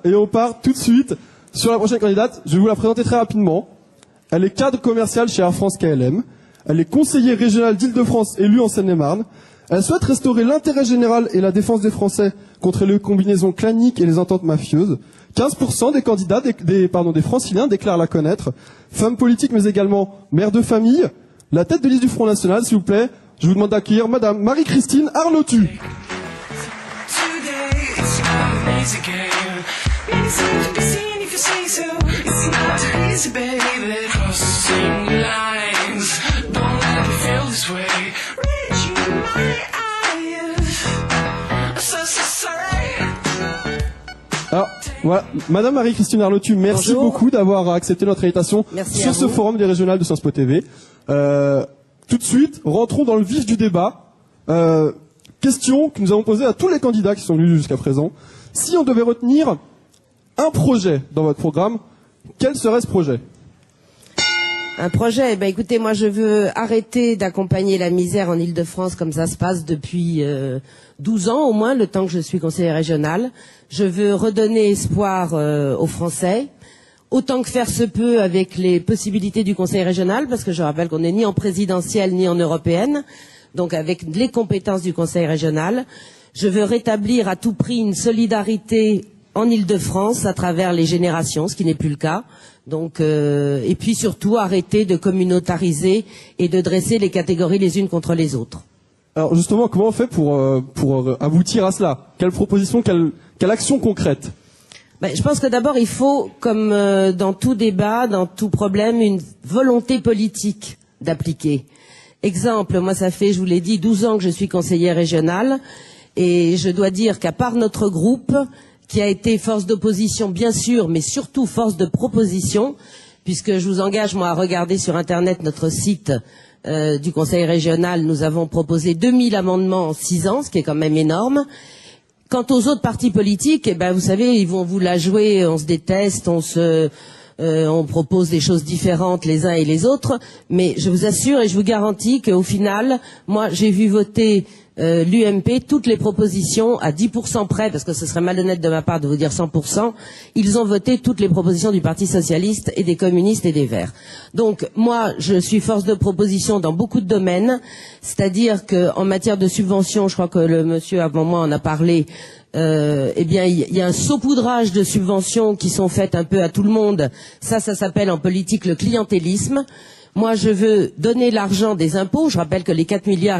Et on part tout de suite sur la prochaine candidate. Je vais vous la présenter très rapidement. Elle est cadre commercial chez Air France KLM. Elle est conseillère régionale d'Île-de-France élue en Seine-et-Marne. Elle souhaite restaurer l'intérêt général et la défense des Français contre les combinaisons claniques et les ententes mafieuses. 15% des candidats, des franciliens déclarent la connaître. Femme politique mais également mère de famille. La tête de liste du Front National, s'il vous plaît. Je vous demande d'accueillir Madame Marie-Christine Arnotu. Alors, voilà, Madame Marie-Christine Arnotu, merci beaucoup d'avoir accepté notre invitation sur ce forum des régionales de Sciences Po TV. Tout de suite, rentrons dans le vif du débat. Question que nous avons posée à tous les candidats qui sont venus jusqu'à présent. Si on devait retenir un projet dans votre programme, quel serait ce projet ? Un projet, écoutez, moi je veux arrêter d'accompagner la misère en Île-de-France comme ça se passe depuis 12 ans au moins, le temps que je suis conseillère régionale. Je veux redonner espoir aux Français, autant que faire se peut avec les possibilités du conseil régional, parce que je rappelle qu'on n'est ni en présidentielle ni en européenne, donc avec les compétences du conseil régional. Je veux rétablir à tout prix une solidarité en Île-de-France à travers les générations, ce qui n'est plus le cas. Donc, et puis surtout arrêter de communautariser et de dresser les catégories les unes contre les autres. Alors justement, comment on fait pour aboutir à cela ? Quelle proposition, quelle action concrète ? Je pense que d'abord il faut, comme dans tout débat, dans tout problème, une volonté politique d'appliquer. Exemple, moi ça fait, je vous l'ai dit, 12 ans que je suis conseillère régionale et je dois dire qu'à part notre groupe, qui a été force d'opposition bien sûr, mais surtout force de proposition, puisque je vous engage moi à regarder sur Internet notre site du Conseil régional, nous avons proposé 2000 amendements en 6 ans, ce qui est quand même énorme. Quant aux autres partis politiques, vous savez, ils vont vous la jouer, on se déteste, on propose des choses différentes les uns et les autres, mais je vous assure et je vous garantis qu'au final, moi j'ai vu voter l'UMP, toutes les propositions à 10% près, parce que ce serait malhonnête de ma part de vous dire 100%, ils ont voté toutes les propositions du Parti socialiste et des communistes et des Verts. Donc moi, je suis force de proposition dans beaucoup de domaines, c'est-à-dire qu'en matière de subventions, je crois que le monsieur avant moi en a parlé, il y a un saupoudrage de subventions qui sont faites un peu à tout le monde. Ça s'appelle en politique le clientélisme. Moi, je veux donner l'argent des impôts. Je rappelle que les 4,5 milliards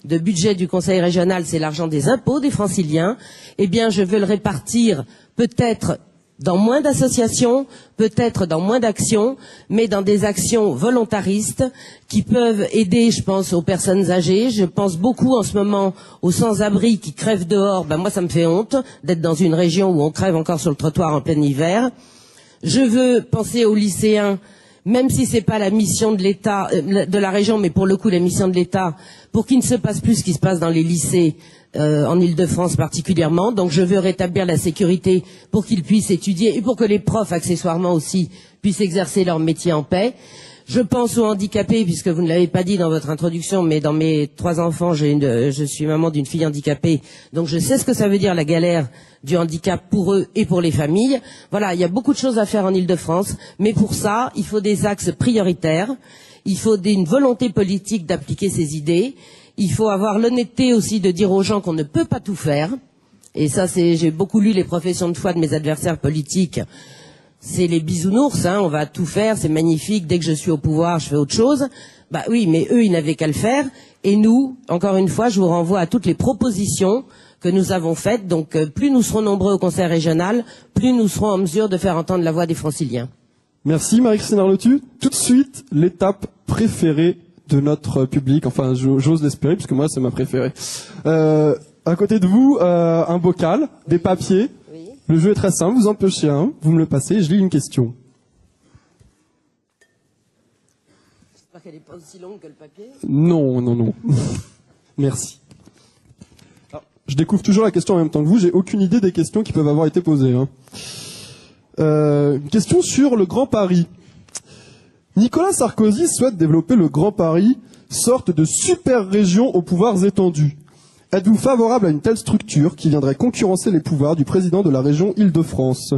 de budget du Conseil régional, c'est l'argent des impôts des franciliens. Je veux le répartir peut-être dans moins d'associations, peut-être dans moins d'actions, mais dans des actions volontaristes qui peuvent aider, je pense, aux personnes âgées. Je pense beaucoup en ce moment aux sans-abri qui crèvent dehors. Moi, ça me fait honte d'être dans une région où on crève encore sur le trottoir en plein hiver. Je veux penser aux lycéens, même si c'est pas la mission de l'État, de la région, mais pour le coup la mission de l'État, pour qu'il ne se passe plus ce qui se passe dans les lycées, en Île-de-France particulièrement. Donc je veux rétablir la sécurité pour qu'ils puissent étudier et pour que les profs, accessoirement aussi, puissent exercer leur métier en paix. Je pense aux handicapés, puisque vous ne l'avez pas dit dans votre introduction, mais dans mes 3 enfants, je suis maman d'une fille handicapée, donc je sais ce que ça veut dire la galère du handicap pour eux et pour les familles. Voilà, il y a beaucoup de choses à faire en Île-de-France, mais pour ça, il faut des axes prioritaires, il faut une volonté politique d'appliquer ces idées, il faut avoir l'honnêteté aussi de dire aux gens qu'on ne peut pas tout faire, et ça j'ai beaucoup lu les professions de foi de mes adversaires politiques. C'est les bisounours, on va tout faire, c'est magnifique, dès que je suis au pouvoir, je fais autre chose. Oui, mais eux, ils n'avaient qu'à le faire. Et nous, encore une fois, je vous renvoie à toutes les propositions que nous avons faites. Donc, plus nous serons nombreux au Conseil régional, plus nous serons en mesure de faire entendre la voix des Franciliens. Merci Marie-Christine Arnotu. Tout de suite, l'étape préférée de notre public. Enfin, j'ose l'espérer, puisque moi, c'est ma préférée. À côté de vous, un bocal, des papiers. Le jeu est très simple, vous en pionchez un, vous me le passez et je lis une question. J'espère qu'elle n'est pas aussi longue que le papier. Non. Merci. Alors, je découvre toujours la question en même temps que vous, j'ai aucune idée des questions qui peuvent avoir été posées. Une question sur le Grand Paris. Nicolas Sarkozy souhaite développer le Grand Paris, sorte de super région aux pouvoirs étendus. Êtes-vous favorable à une telle structure qui viendrait concurrencer les pouvoirs du président de la région Île-de-France?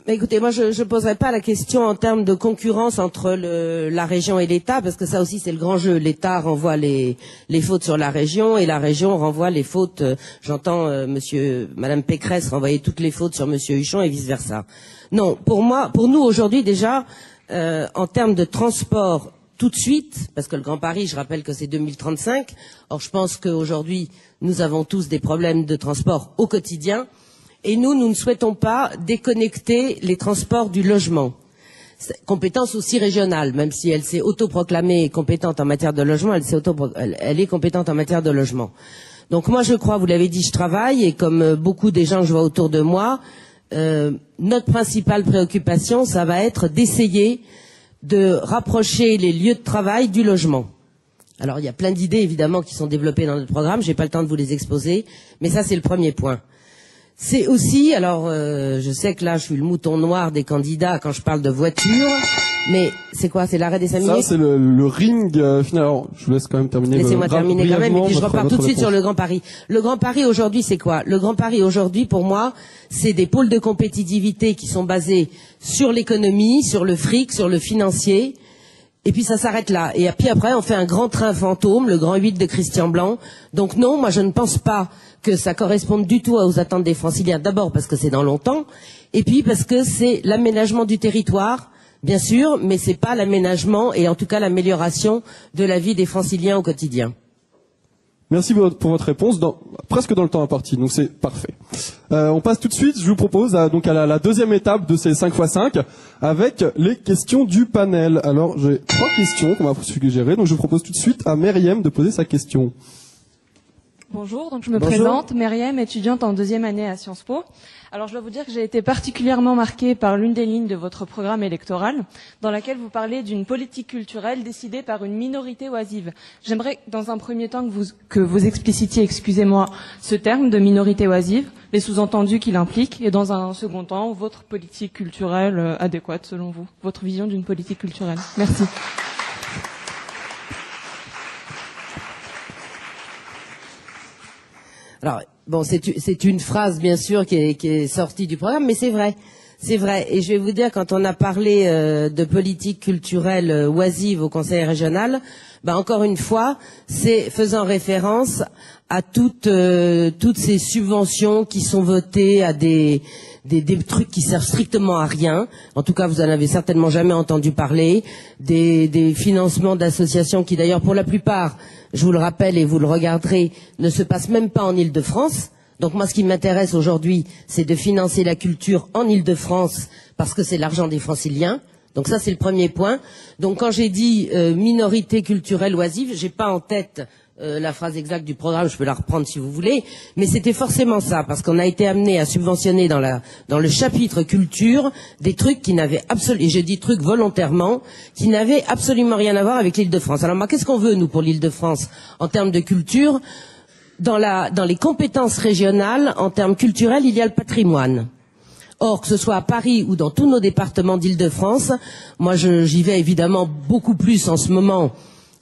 Mais écoutez, moi je poserai pas la question en termes de concurrence entre la région et l'État, parce que ça aussi c'est le grand jeu. L'État renvoie les fautes sur la région et la région renvoie les fautes. J'entends Madame Pécresse renvoyer toutes les fautes sur Monsieur Huchon et vice versa. Non, pour nous aujourd'hui déjà, en termes de transport, tout de suite, parce que le Grand Paris, je rappelle que c'est 2035. Or, je pense qu'aujourd'hui, nous avons tous des problèmes de transport au quotidien. Et nous ne souhaitons pas déconnecter les transports du logement. Compétence aussi régionale, même si elle s'est autoproclamée compétente en matière de logement, elle est compétente en matière de logement. Donc moi je crois, vous l'avez dit, je travaille, et comme beaucoup des gens que je vois autour de moi, notre principale préoccupation, ça va être d'essayer de rapprocher les lieux de travail du logement. Alors il y a plein d'idées évidemment qui sont développées dans notre programme, j'ai pas le temps de vous les exposer, mais ça c'est le premier point. C'est aussi, alors je sais que là je suis le mouton noir des candidats quand je parle de voiture, mais c'est quoi? C'est l'arrêt des 5 minutes? Ça c'est le ring final. Alors, je vous laisse quand même terminer. Laissez-moi terminer quand même, et puis je repars tout de suite sur le Grand Paris. Le Grand Paris aujourd'hui c'est quoi? Le Grand Paris aujourd'hui pour moi c'est des pôles de compétitivité qui sont basés sur l'économie, sur le fric, sur le financier. Et puis ça s'arrête là. Et puis après, on fait un grand train fantôme, le grand 8 de Christian Blanc. Donc non, moi je ne pense pas que ça corresponde du tout aux attentes des Franciliens. D'abord parce que c'est dans longtemps, et puis parce que c'est l'aménagement du territoire, bien sûr, mais c'est pas l'aménagement et en tout cas l'amélioration de la vie des Franciliens au quotidien. Merci pour votre réponse, presque dans le temps imparti, donc c'est parfait. On passe tout de suite, je vous propose à la deuxième étape de ces 5x5, avec les questions du panel. Alors j'ai 3 questions qu'on va suggérer, donc je propose tout de suite à Myriam de poser sa question. Bonjour, donc je me présente, Myriam, étudiante en 2e année à Sciences Po. Alors je dois vous dire que j'ai été particulièrement marquée par l'une des lignes de votre programme électoral, dans laquelle vous parlez d'une politique culturelle décidée par une minorité oisive. J'aimerais dans un premier temps que vous explicitiez, excusez-moi, ce terme de minorité oisive, les sous-entendus qu'il implique, et dans un second temps, votre politique culturelle adéquate selon vous, votre vision d'une politique culturelle. Merci. Alors, bon, c'est une phrase, bien sûr, qui est sortie du programme, mais c'est vrai. C'est vrai. Et je vais vous dire, quand on a parlé de politique culturelle oisive au Conseil régional, encore une fois, c'est faisant référence à toutes ces subventions qui sont votées à des trucs qui servent strictement à rien. En tout cas, vous en avez certainement jamais entendu parler. Des financements d'associations qui, d'ailleurs, pour la plupart, je vous le rappelle et vous le regarderez, ne se passent même pas en Île-de-France. Donc moi, ce qui m'intéresse aujourd'hui, c'est de financer la culture en Île-de-France, parce que c'est l'argent des Franciliens. Donc ça, c'est le premier point. Donc quand j'ai dit minorité culturelle oisive, j'ai pas en tête la phrase exacte du programme, je peux la reprendre si vous voulez, mais c'était forcément ça, parce qu'on a été amené à subventionner dans le chapitre culture des trucs qui n'avaient absolument, et je dis trucs volontairement, qui n'avaient absolument rien à voir avec l'Île-de-France. Alors moi, qu'est-ce qu'on veut, nous, pour l'Île-de-France, en termes de culture? Dans les compétences régionales, en termes culturels, il y a le patrimoine. Or, que ce soit à Paris ou dans tous nos départements d'Île-de-France, moi j'y vais évidemment beaucoup plus en ce moment,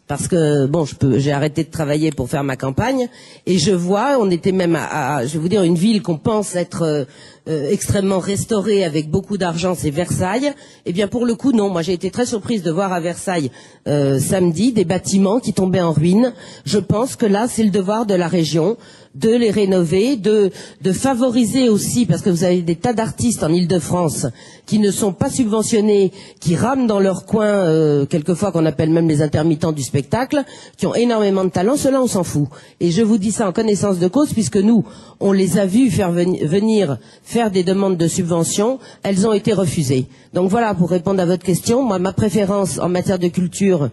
parce que bon, j'ai arrêté de travailler pour faire ma campagne, et je vois, on était même je vais vous dire, une ville qu'on pense être extrêmement restaurée avec beaucoup d'argent, c'est Versailles. Eh bien pour le coup non, moi j'ai été très surprise de voir à Versailles samedi des bâtiments qui tombaient en ruine. Je pense que là c'est le devoir de la région de les rénover, de favoriser aussi, parce que vous avez des tas d'artistes en Île-de-France qui ne sont pas subventionnés, qui rament dans leur coin, quelquefois qu'on appelle même les intermittents du spectacle, qui ont énormément de talent. Ceux-là, on s'en fout. Et je vous dis ça en connaissance de cause, puisque nous, on les a vus venir faire des demandes de subventions, elles ont été refusées. Donc voilà, pour répondre à votre question, moi, ma préférence en matière de culture,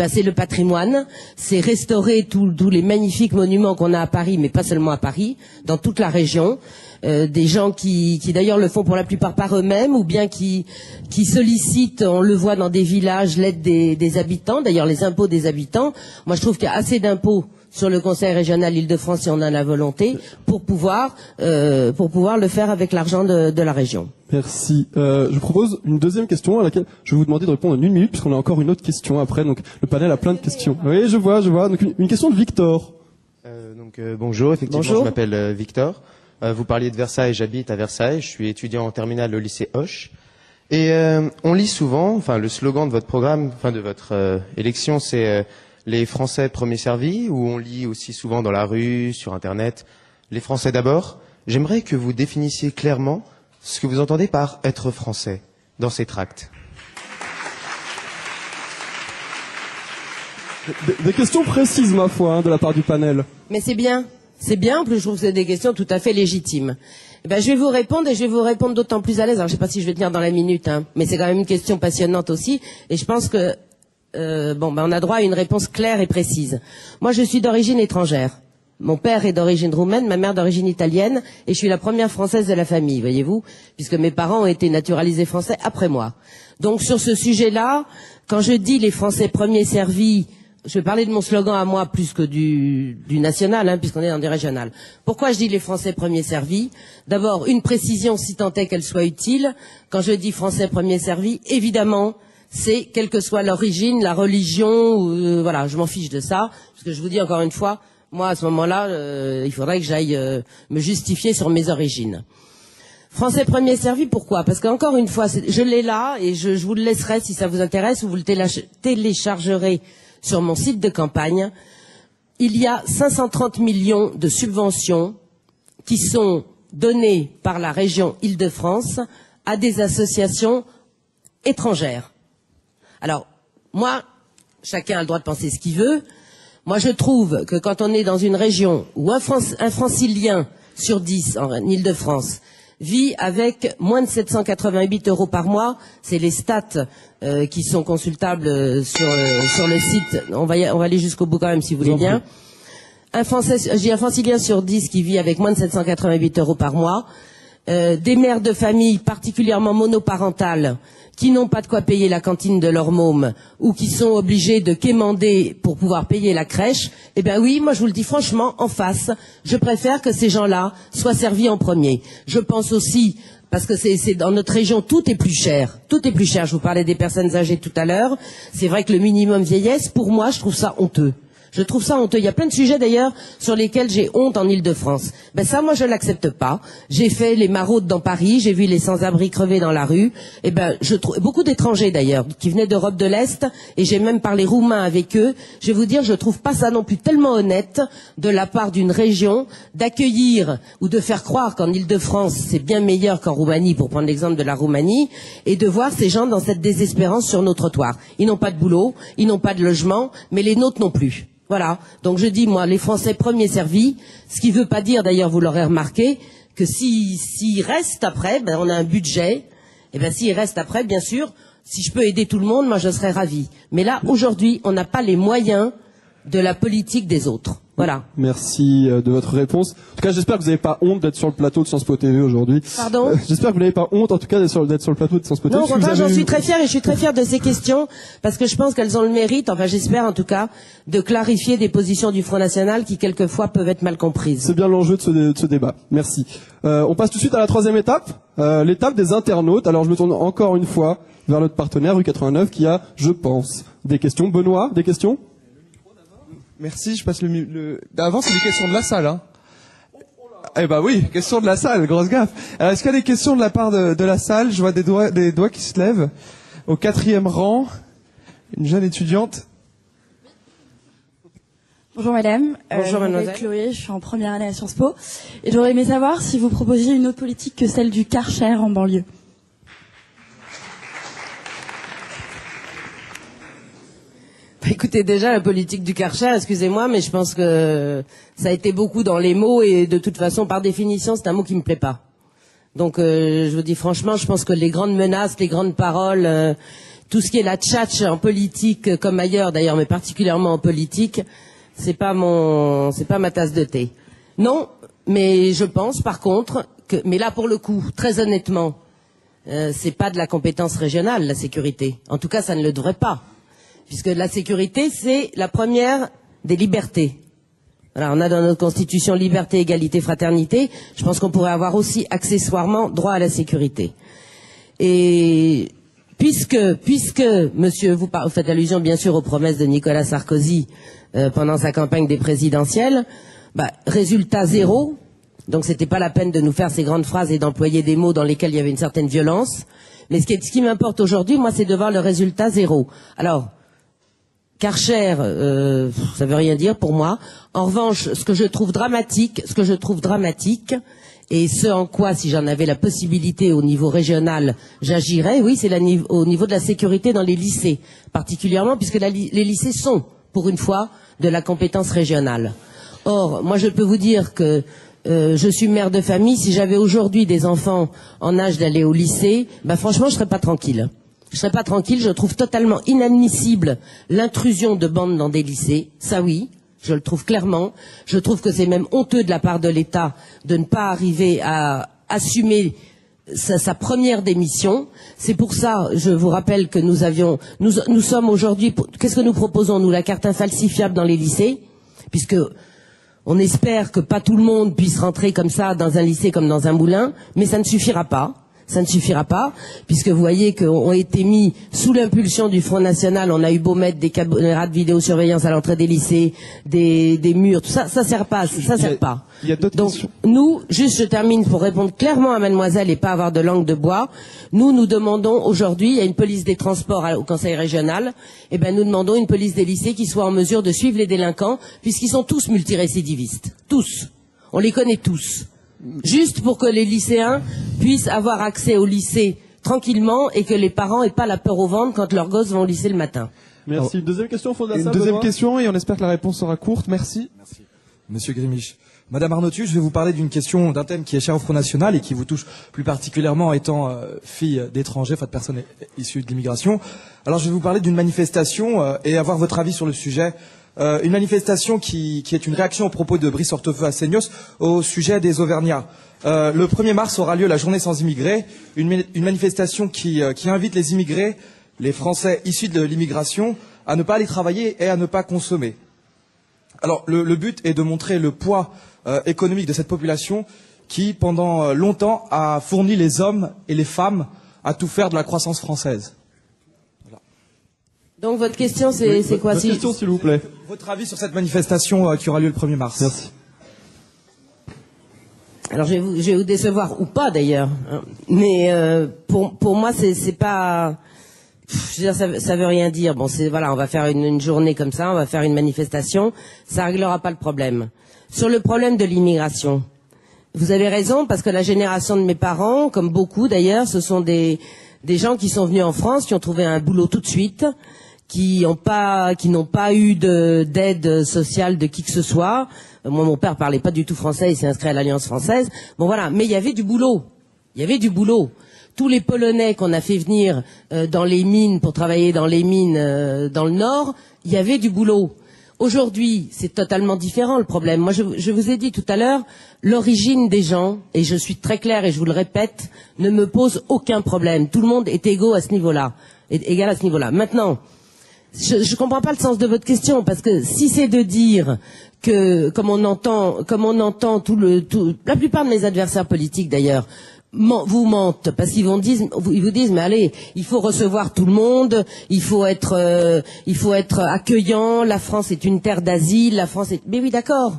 c'est le patrimoine, c'est restaurer tous les magnifiques monuments qu'on a à Paris, mais pas seulement à Paris, dans toute la région. Des gens qui d'ailleurs le font pour la plupart par eux-mêmes, ou bien qui sollicitent, on le voit dans des villages, l'aide des habitants, d'ailleurs les impôts des habitants. Moi je trouve qu'il y a assez d'impôts sur le Conseil régional Île-de-France si on en a la volonté, pour pouvoir le faire avec l'argent de la région. Merci. Je propose une deuxième question à laquelle je vais vous demander de répondre en 1 minute, puisqu'on a encore une autre question après. Donc le panel a plein de questions. Oui, je vois. Donc une question de Victor. Bonjour, effectivement, Bonjour. je m'appelle Victor. Vous parliez de Versailles, j'habite à Versailles, je suis étudiant en terminale au lycée Hoche. Et on lit souvent, le slogan de votre programme, de votre élection, c'est les Français premiers servis, ou on lit aussi souvent dans la rue, sur Internet, les Français d'abord. J'aimerais que vous définissiez clairement ce que vous entendez par être français dans ces tracts. Des questions précises, ma foi, de la part du panel. Mais c'est bien. C'est bien, en plus je trouve que c'est des questions tout à fait légitimes. Je vais vous répondre et je vais vous répondre d'autant plus à l'aise. Alors je sais pas si je vais tenir dans la minute, mais c'est quand même une question passionnante aussi. Et je pense que on a droit à une réponse claire et précise. Moi, je suis d'origine étrangère. Mon père est d'origine roumaine, ma mère d'origine italienne, et je suis la première française de la famille, voyez-vous, puisque mes parents ont été naturalisés français après moi. Donc sur ce sujet-là, quand je dis les Français premiers servis, je vais parler de mon slogan à moi plus que du national, puisqu'on est dans du régional. Pourquoi je dis les Français premiers servis? D'abord, une précision si tant est qu'elle soit utile. Quand je dis Français premiers servis, évidemment, c'est quelle que soit l'origine, la religion, je m'en fiche de ça, parce que je vous dis encore une fois, moi à ce moment-là, il faudrait que j'aille me justifier sur mes origines. Français premier servi, pourquoi? Parce qu'encore une fois, je l'ai là, et je vous le laisserai si ça vous intéresse, ou vous le téléchargerez sur mon site de campagne. Il y a 530 millions de subventions qui sont données par la région Île-de-France à des associations étrangères. Alors, moi, chacun a le droit de penser ce qu'il veut. Moi, je trouve que quand on est dans une région où un francilien sur 10 en Île-de-France vit avec moins de 788 € par mois, c'est les stats qui sont consultables sur le site. On va aller jusqu'au bout quand même si vous voulez bien. Un francilien sur 10 qui vit avec moins de 788 € par mois, des mères de famille particulièrement monoparentales qui n'ont pas de quoi payer la cantine de leur môme ou qui sont obligés de quémander pour pouvoir payer la crèche, oui, moi je vous le dis franchement, en face, je préfère que ces gens-là soient servis en premier. Je pense aussi, parce que c'est dans notre région, tout est plus cher. Tout est plus cher. Je vous parlais des personnes âgées tout à l'heure. C'est vrai que le minimum vieillesse, pour moi, je trouve ça honteux. Je trouve ça honteux. Il y a plein de sujets d'ailleurs sur lesquels j'ai honte en Île-de-France. Ça, moi, je l'accepte pas. J'ai fait les maraudes dans Paris, j'ai vu les sans-abri crever dans la rue. Je trouve beaucoup d'étrangers d'ailleurs qui venaient d'Europe de l'Est, et j'ai même parlé roumain avec eux. Je vais vous dire, je trouve pas ça non plus tellement honnête de la part d'une région d'accueillir ou de faire croire qu'en Île-de-France c'est bien meilleur qu'en Roumanie, pour prendre l'exemple de la Roumanie, et de voir ces gens dans cette désespérance sur nos trottoirs. Ils n'ont pas de boulot, ils n'ont pas de logement, mais les nôtres non plus. Voilà. Donc je dis, moi, les Français premiers servis, ce qui ne veut pas dire, d'ailleurs, vous l'aurez remarqué, que s'ils restent après, on a un budget, s'ils restent après, bien sûr, si je peux aider tout le monde, moi je serais ravie. Mais là, aujourd'hui, on n'a pas les moyens de la politique des autres. Voilà. Merci de votre réponse. En tout cas, j'espère que vous n'avez pas honte d'être sur le plateau de Sciences Po TV aujourd'hui. Pardon? J'espère que vous n'avez pas honte, en tout cas, d'être sur le plateau de Sciences Po TV. Non, au contraire, j'en suis très fière, et je suis très fière de ces questions, parce que je pense qu'elles ont le mérite, j'espère en tout cas, de clarifier des positions du Front National qui, quelquefois, peuvent être mal comprises. C'est bien l'enjeu de ce débat. Merci. On passe tout de suite à la troisième étape, l'étape des internautes. Alors, je me tourne encore une fois vers notre partenaire, Rue 89, qui a, je pense, des questions. Benoît, des questions? Merci, je passe Avant, c'est des questions de la salle, oui, questions de la salle, grosse gaffe. Alors, est-ce qu'il y a des questions de la part de la salle? Je vois des doigts qui se lèvent. Au 4e rang, une jeune étudiante. Bonjour madame. Bonjour mademoiselle. Je m'appelle Chloé, je suis en première année à Sciences Po. Et j'aurais aimé savoir si vous proposiez une autre politique que celle du Karcher en banlieue. Écoutez, déjà, la politique du Karcher, excusez-moi, mais je pense que ça a été beaucoup dans les mots, et de toute façon, par définition, c'est un mot qui me plaît pas. Donc, je vous dis franchement, je pense que les grandes menaces, les grandes paroles, tout ce qui est la tchatche en politique, comme ailleurs d'ailleurs, mais particulièrement en politique, c'est pas ma tasse de thé. Non, mais je pense, par contre, mais là, pour le coup, très honnêtement, c'est pas de la compétence régionale, la sécurité. En tout cas, ça ne le devrait pas. Puisque la sécurité, c'est la première des libertés. Voilà, on a dans notre constitution liberté, égalité, fraternité. Je pense qu'on pourrait avoir aussi accessoirement droit à la sécurité. Et puisque monsieur, vous faites allusion bien sûr aux promesses de Nicolas Sarkozy pendant sa campagne des présidentielles, résultat zéro. Donc c'était pas la peine de nous faire ces grandes phrases et d'employer des mots dans lesquels il y avait une certaine violence. Mais ce qui m'importe aujourd'hui, moi, c'est de voir le résultat zéro. Alors, Karcher, ça veut rien dire pour moi. En revanche, ce que je trouve dramatique, et ce en quoi, si j'en avais la possibilité au niveau régional, j'agirais, oui, c'est au niveau de la sécurité dans les lycées, particulièrement puisque les lycées sont, pour une fois, de la compétence régionale. Or, moi, je peux vous dire que je suis mère de famille. Si j'avais aujourd'hui des enfants en âge d'aller au lycée, franchement, je serais pas tranquille. Je trouve totalement inadmissible l'intrusion de bandes dans des lycées. Ça oui, je le trouve clairement. Je trouve que c'est même honteux de la part de l'État de ne pas arriver à assumer sa première démission. C'est pour ça, je vous rappelle que nous sommes aujourd'hui, qu'est-ce que nous proposons, nous, la carte infalsifiable dans les lycées, puisque on espère que pas tout le monde puisse rentrer comme ça dans un lycée comme dans un moulin, mais ça ne suffira pas. Ça ne suffira pas, puisque vous voyez qu'ont été mis sous l'impulsion du Front National, on a eu beau mettre des caméras de vidéosurveillance à l'entrée des lycées, des murs, tout ça, ça sert pas, ça sert pas. Il y a d'autres questions. Nous, juste je termine pour répondre clairement à mademoiselle et pas avoir de langue de bois, nous demandons aujourd'hui, il y a une police des transports au Conseil régional, nous demandons une police des lycées qui soit en mesure de suivre les délinquants, puisqu'ils sont tous multirécidivistes. Tous. On les connaît tous. Juste pour que les lycéens puissent avoir accès au lycée tranquillement et que les parents aient pas la peur au ventre quand leurs gosses vont au lycée le matin. Merci. Une deuxième question au fond de la salle. Une deuxième question et on espère que la réponse sera courte. Merci. Merci. Monsieur Grémiche. Madame Arnautu, je vais vous parler d'un thème qui est cher au Front National et qui vous touche plus particulièrement étant fille d'étrangers, de personnes issues de l'immigration. Alors je vais vous parler d'une manifestation et avoir votre avis sur le sujet. Une manifestation qui est une réaction aux propos de Brice Hortefeux à Seignos au sujet des Auvergnats. Le 1er mars aura lieu la journée sans immigrés, une manifestation qui invite les immigrés, les Français issus de l'immigration, à ne pas aller travailler et à ne pas consommer. Alors le but est de montrer le poids économique de cette population qui, pendant longtemps, a fourni les hommes et les femmes à tout faire de la croissance française. Donc votre question, c'est quoi? Votre question, s'il vous plaît. Votre avis sur cette manifestation qui aura lieu le 1er mars. Merci. Alors je vais vous décevoir ou pas d'ailleurs, hein. Mais pour moi c'est pas, je veux dire, ça veut rien dire. Bon, on va faire une journée comme ça, on va faire une manifestation, ça réglera pas le problème. Sur le problème de l'immigration, vous avez raison, parce que la génération de mes parents, comme beaucoup d'ailleurs, ce sont des gens qui sont venus en France, qui ont trouvé un boulot tout de suite, qui n'ont pas eu d'aide sociale de qui que ce soit. Moi, mon père parlait pas du tout français, il s'est inscrit à l'Alliance française. Bon voilà, mais il y avait du boulot. Tous les Polonais qu'on a fait venir dans les mines pour travailler dans les mines dans le Nord, il y avait du boulot. Aujourd'hui, c'est totalement différent le problème. Moi, je vous ai dit tout à l'heure, l'origine des gens, et je suis très claire et je vous le répète, ne me pose aucun problème. Tout le monde est égaux à ce niveau-là, égal à ce niveau-là. Maintenant, je comprends pas le sens de votre question, parce que si c'est de dire que, comme on entend la plupart de mes adversaires politiques d'ailleurs, vous mentent, parce qu'ils vous disent mais allez, il faut recevoir tout le monde, il faut être accueillant, la France est une terre d'asile, mais oui d'accord,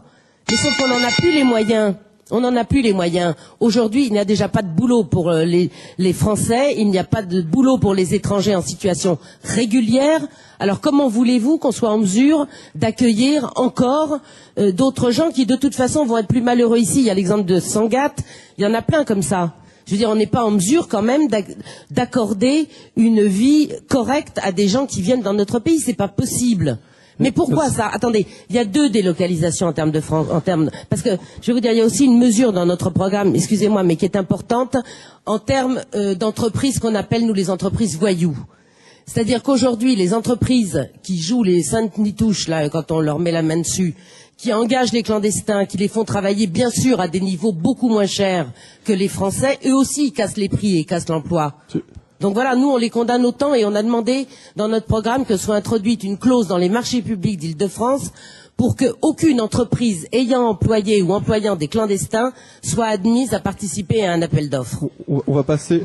mais sauf qu'on n'en a plus les moyens. On n'en a plus les moyens. Aujourd'hui, il n'y a déjà pas de boulot pour les Français, il n'y a pas de boulot pour les étrangers en situation régulière. Alors comment voulez-vous qu'on soit en mesure d'accueillir encore d'autres gens qui de toute façon vont être plus malheureux ici? Il y a l'exemple de Sangatte, il y en a plein comme ça. Je veux dire, on n'est pas en mesure quand même d'accorder une vie correcte à des gens qui viennent dans notre pays, c'est pas possible. Mais pourquoi ça? Attendez, il y a 2 délocalisations en termes de France, parce que je vais vous dire, il y a aussi une mesure dans notre programme, excusez-moi, mais qui est importante en termes d'entreprises qu'on appelle nous les entreprises voyous. C'est-à-dire qu'aujourd'hui, les entreprises qui jouent les saintes nitouches là, quand on leur met la main dessus, qui engagent les clandestins, qui les font travailler bien sûr à des niveaux beaucoup moins chers que les Français, eux aussi ils cassent les prix et cassent l'emploi. Donc voilà, nous on les condamne autant et on a demandé dans notre programme que soit introduite une clause dans les marchés publics d'Île-de-France pour que aucune entreprise ayant employé ou employant des clandestins soit admise à participer à un appel d'offres. On va passer.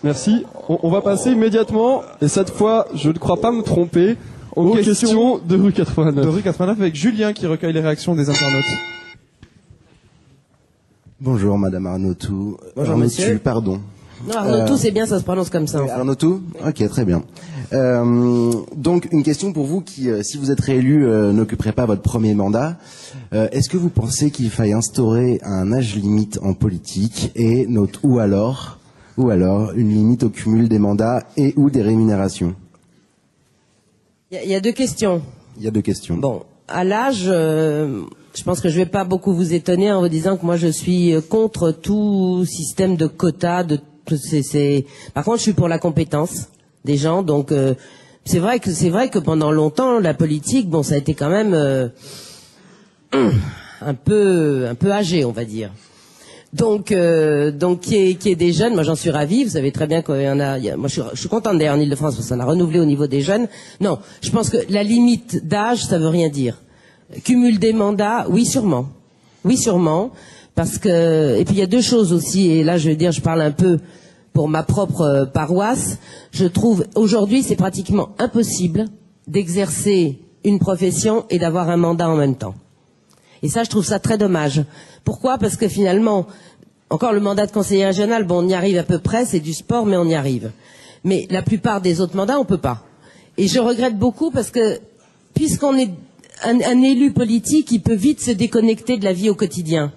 Merci. On va passer immédiatement, et cette fois, je ne crois pas me tromper, aux questions de rue 89. De rue 89 avec Julien qui recueille les réactions des internautes. Bonjour Madame Arnautou. Bonjour monsieur. Pardon. Non, Arnautou, c'est bien, ça se prononce comme ça. Arnautou ? Ok, très bien. Donc, une question pour vous qui, si vous êtes réélu, n'occuperez pas votre premier mandat. Est-ce que vous pensez qu'il faille instaurer un âge limite en politique et ou alors une limite au cumul des mandats et ou des rémunérations ? Il y a deux questions. Il y a deux questions. Bon, à l'âge, je pense que je vais pas beaucoup vous étonner en vous disant que moi je suis contre tout système de quotas. Par contre, je suis pour la compétence des gens. Donc, c'est vrai que pendant longtemps, la politique, bon, ça a été quand même un peu âgé, on va dire. Donc, qui est des jeunes, moi j'en suis ravie. Vous savez très bien qu'il y en a. Moi, je suis contente d'ailleurs en Ile-de-France parce qu'on a renouvelé au niveau des jeunes. Non, je pense que la limite d'âge, ça veut rien dire. Cumul des mandats, oui sûrement, parce que. Et puis il y a deux choses aussi. Et là, je veux dire, je parle un peu pour ma propre paroisse. Je trouve aujourd'hui, c'est pratiquement impossible d'exercer une profession et d'avoir un mandat en même temps. Et ça, je trouve ça très dommage. Pourquoi ? Parce que finalement, encore le mandat de conseiller régional, bon, on y arrive à peu près, c'est du sport, mais on y arrive. Mais la plupart des autres mandats, on peut pas. Et je regrette beaucoup parce que, puisqu'on est un élu politique, il peut vite se déconnecter de la vie au quotidien.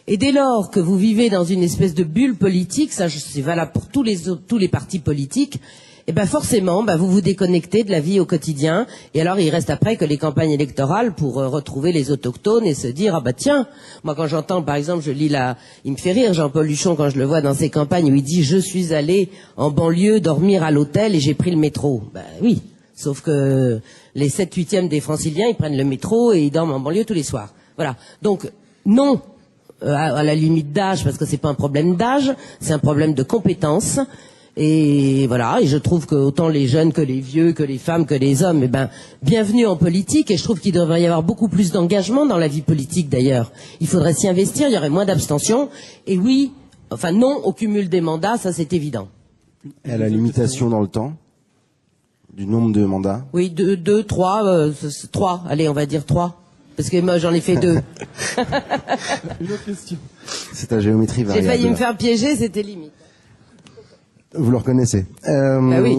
Et dès lors que vous vivez dans une espèce de bulle politique, ça c'est valable pour tous les partis politiques, et ben forcément, ben vous vous déconnectez de la vie au quotidien. Et alors il reste après que les campagnes électorales pour retrouver les autochtones et se dire ah bah tiens, moi quand j'entends par exemple, il me fait rire Jean-Paul Luchon quand je le vois dans ses campagnes où il dit je suis allé en banlieue dormir à l'hôtel et j'ai pris le métro. Ben oui, sauf que les 7/8 des Franciliens ils prennent le métro et ils dorment en banlieue tous les soirs. Voilà. Donc non. À la limite d'âge, parce que c'est pas un problème d'âge, c'est un problème de compétence. Et voilà, et je trouve que autant les jeunes que les vieux, que les femmes, que les hommes, bienvenue en politique. Et je trouve qu'il devrait y avoir beaucoup plus d'engagement dans la vie politique d'ailleurs. Il faudrait s'y investir, il y aurait moins d'abstention. Et oui, enfin non au cumul des mandats, ça c'est évident. Et à la limitation dans le temps du nombre de mandats ? Oui, 2, 3, 3. Allez, on va dire 3. Parce que moi, j'en ai fait 2. Une autre question. C'est ta géométrie variable. J'ai failli me faire piéger, c'était limite. Vous le reconnaissez. Bah oui.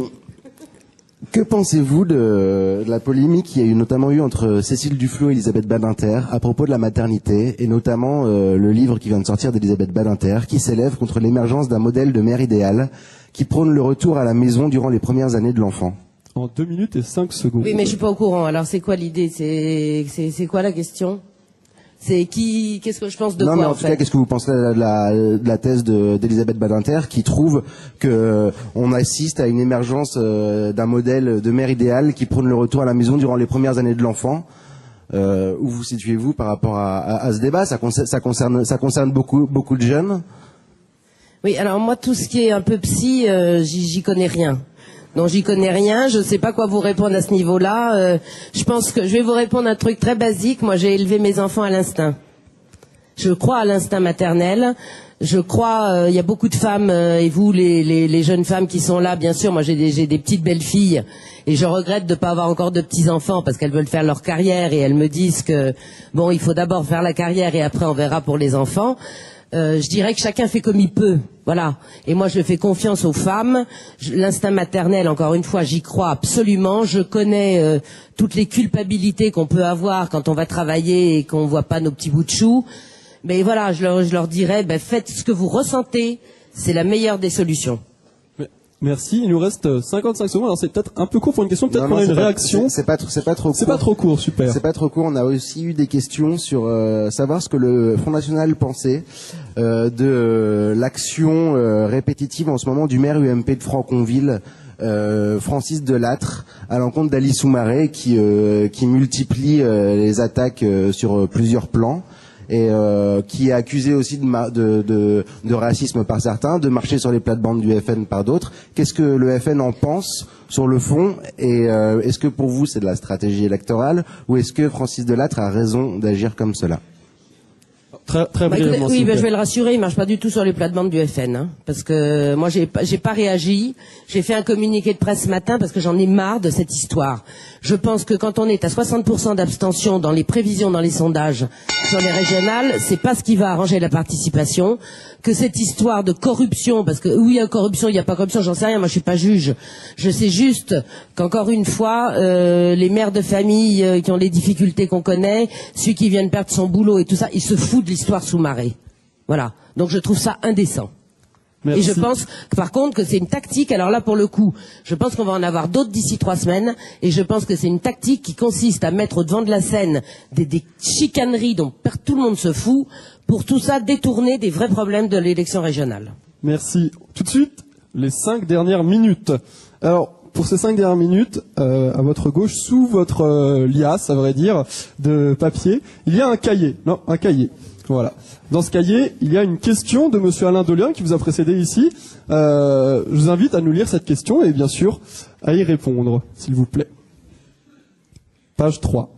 Que pensez-vous de la polémique qu'il y a notamment eu entre Cécile Duflot et Elisabeth Badinter à propos de la maternité, et notamment le livre qui vient de sortir d'Elisabeth Badinter, qui s'élève contre l'émergence d'un modèle de mère idéale qui prône le retour à la maison durant les premières années de l'enfant ? En 2 minutes et 5 secondes. Oui, mais je suis pas au courant. Alors, c'est quoi l'idée ? C'est quoi la question ? Qu'est-ce que je pense de non, quoi, mais en tout cas, qu'est-ce que vous pensez de la thèse d'Elisabeth Badinter qui trouve que on assiste à une émergence d'un modèle de mère idéale qui prône le retour à la maison durant les premières années de l'enfant ? Où vous situez-vous par rapport à ce débat ? Ça concerne beaucoup de jeunes ? Oui, alors moi, tout ce qui est un peu psy, j'y connais rien. Non, j'y connais rien, je ne sais pas quoi vous répondre à ce niveau-là. Je pense que je vais vous répondre un truc très basique. Moi, j'ai élevé mes enfants à l'instinct. Je crois à l'instinct maternel. Je crois, il y a beaucoup de femmes, et vous, les jeunes femmes qui sont là, bien sûr, moi j'ai des petites belles filles, et je regrette de ne pas avoir encore de petits-enfants, parce qu'elles veulent faire leur carrière, et elles me disent que, bon, il faut d'abord faire la carrière, et après on verra pour les enfants. Je dirais que chacun fait comme il peut, voilà. Et moi, je fais confiance aux femmes. L'instinct maternel, encore une fois, j'y crois absolument. Je connais toutes les culpabilités qu'on peut avoir quand on va travailler et qu'on voit pas nos petits bouts de chou. Mais voilà, je leur dirais, faites ce que vous ressentez. C'est la meilleure des solutions. Merci, il nous reste 55 secondes, alors c'est peut-être un peu court pour une question, peut-être qu'on a une réaction. C'est pas trop court. C'est pas trop court, super. C'est pas trop court, on a aussi eu des questions sur savoir ce que le Front National pensait de l'action répétitive en ce moment du maire UMP de Franconville, Francis Delattre, à l'encontre d'Alice Soumaré qui multiplie les attaques sur plusieurs plans. et qui est accusé aussi de racisme par certains, de marcher sur les plates-bandes du FN par d'autres. Qu'est-ce que le FN en pense sur le fond, et est-ce que pour vous c'est de la stratégie électorale, ou est-ce que Francis Delattre a raison d'agir comme cela? Très brièvement, oui, je vais le rassurer, il marche pas du tout sur les plates-bandes du FN, hein, parce que moi j'ai pas réagi. J'ai fait un communiqué de presse ce matin parce que j'en ai marre de cette histoire. Je pense que quand on est à 60% d'abstention dans les prévisions, dans les sondages sur les régionales, c'est pas ce qui va arranger la participation. Que cette histoire de corruption, parce que oui, il y a corruption, il n'y a pas corruption, j'en sais rien, moi je suis pas juge. Je sais juste qu'encore une fois, les mères de famille qui ont les difficultés qu'on connaît, celui qui vient de perdre son boulot et tout ça, ils se foutent de l'histoire sous marée. Voilà. Donc je trouve ça indécent. Merci. Et je pense, par contre, que c'est une tactique. Alors là, pour le coup, je pense qu'on va en avoir d'autres d'ici 3 semaines. Et je pense que c'est une tactique qui consiste à mettre au devant de la scène des chicaneries dont tout le monde se fout, pour tout ça détourner des vrais problèmes de l'élection régionale. Merci. Tout de suite, les 5 dernières minutes. Alors, pour ces 5 dernières minutes, à votre gauche, sous votre liasse, à vrai dire, de papier, il y a un cahier. Non, un cahier. Voilà. Dans ce cahier, il y a une question de monsieur Alain Dolium qui vous a précédé ici. Je vous invite à nous lire cette question et bien sûr à y répondre, s'il vous plaît. Page 3.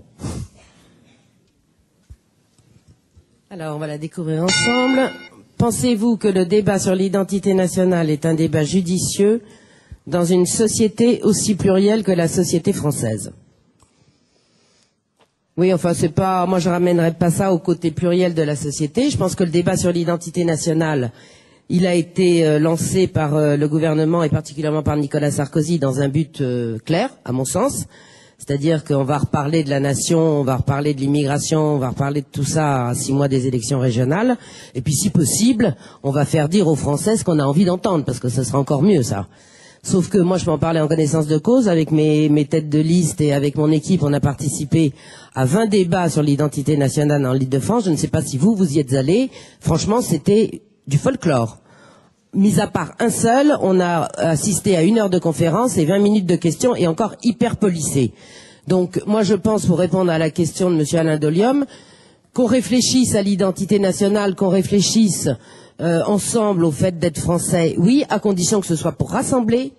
Alors, on va la découvrir ensemble. Pensez-vous que le débat sur l'identité nationale est un débat judicieux dans une société aussi plurielle que la société française? Oui, enfin, c'est pas, moi je ramènerais pas ça au côté pluriel de la société. Je pense que le débat sur l'identité nationale, il a été lancé par le gouvernement et particulièrement par Nicolas Sarkozy dans un but clair, à mon sens. C'est-à-dire qu'on va reparler de la nation, on va reparler de l'immigration, on va reparler de tout ça à 6 mois des élections régionales. Et puis, si possible, on va faire dire aux Français ce qu'on a envie d'entendre, parce que ce sera encore mieux, ça. Sauf que moi, je peux en parler en connaissance de cause. Avec mes têtes de liste et avec mon équipe, on a participé à 20 débats sur l'identité nationale en Île-de-France. Je ne sais pas si vous y êtes allés. Franchement, c'était du folklore. Mis à part un seul, on a assisté à 1 heure de conférence et 20 minutes de questions et encore hyper policé. Donc, moi, je pense, pour répondre à la question de monsieur Alain Dolium, qu'on réfléchisse à l'identité nationale, qu'on réfléchisse ensemble au fait d'être français, oui, à condition que ce soit pour rassembler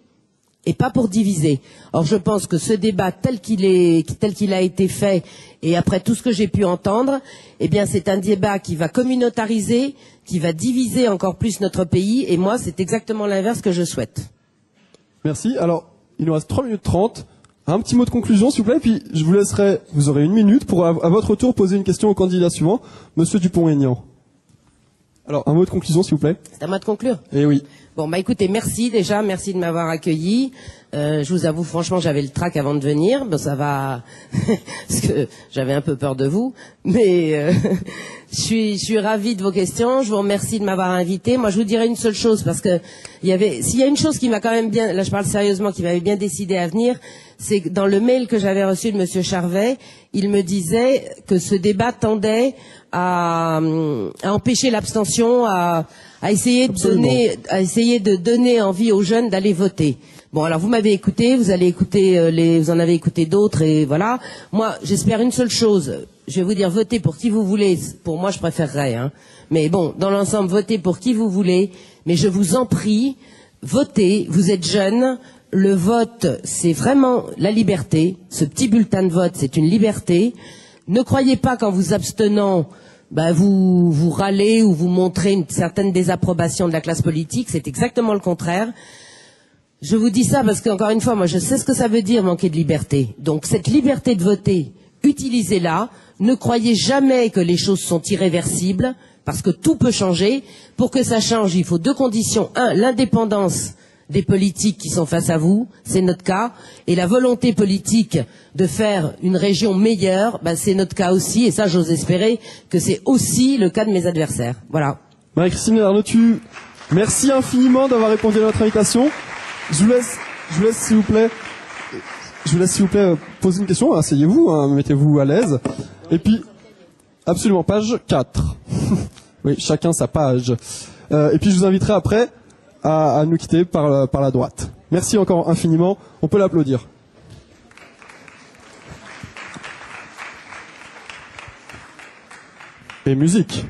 et pas pour diviser. Or, je pense que ce débat tel qu'il a été fait, et après tout ce que j'ai pu entendre, eh bien, c'est un débat qui va communautariser, qui va diviser encore plus notre pays, et moi, c'est exactement l'inverse que je souhaite. Merci. Alors, il nous reste 3 minutes 30. Un petit mot de conclusion, s'il vous plaît, puis je vous laisserai, vous aurez 1 minute pour, à votre tour, poser une question au candidat suivant, monsieur Dupont-Aignan. Alors, un mot de conclusion, s'il vous plaît. C'est à moi de conclure. Eh oui. Bon, bah écoutez, merci de m'avoir accueilli. Je vous avoue, franchement, j'avais le trac avant de venir. Bon, ça va, parce que j'avais un peu peur de vous, mais je suis ravie de vos questions. Je vous remercie de m'avoir invité. Moi, je vous dirais une seule chose, parce que s'il y a une chose qui m'a quand même bien, là, je parle sérieusement, qui m'avait bien décidé à venir, c'est que dans le mail que j'avais reçu de monsieur Charvet, il me disait que ce débat tendait à empêcher l'abstention, à essayer de donner envie aux jeunes d'aller voter. Bon, alors vous m'avez écouté, vous en avez écouté d'autres, et voilà. Moi, j'espère une seule chose. Je vais vous dire, votez pour qui vous voulez. Pour moi, je préférerais, hein. Mais bon, dans l'ensemble, votez pour qui vous voulez. Mais je vous en prie, votez. Vous êtes jeunes. Le vote, c'est vraiment la liberté. Ce petit bulletin de vote, c'est une liberté. Ne croyez pas qu'en vous abstenant, vous râlez ou vous montrez une certaine désapprobation de la classe politique. C'est exactement le contraire. Je vous dis ça parce qu'encore une fois, moi, je sais ce que ça veut dire manquer de liberté. Donc, cette liberté de voter, utilisez-la. Ne croyez jamais que les choses sont irréversibles, parce que tout peut changer. Pour que ça change, il faut 2 conditions. 1, l'indépendance des politiques qui sont face à vous, c'est notre cas, et la volonté politique de faire une région meilleure, c'est notre cas aussi, et ça, j'ose espérer que c'est aussi le cas de mes adversaires. Voilà. Marie-Christine Arnautu, merci infiniment d'avoir répondu à notre invitation. Je vous laisse s'il vous plaît, poser une question. Asseyez-vous, mettez-vous à l'aise. Et puis, absolument, page 4. Oui, chacun sa page. Et puis, je vous inviterai après à nous quitter par la droite. Merci encore infiniment. On peut l'applaudir. Et musique.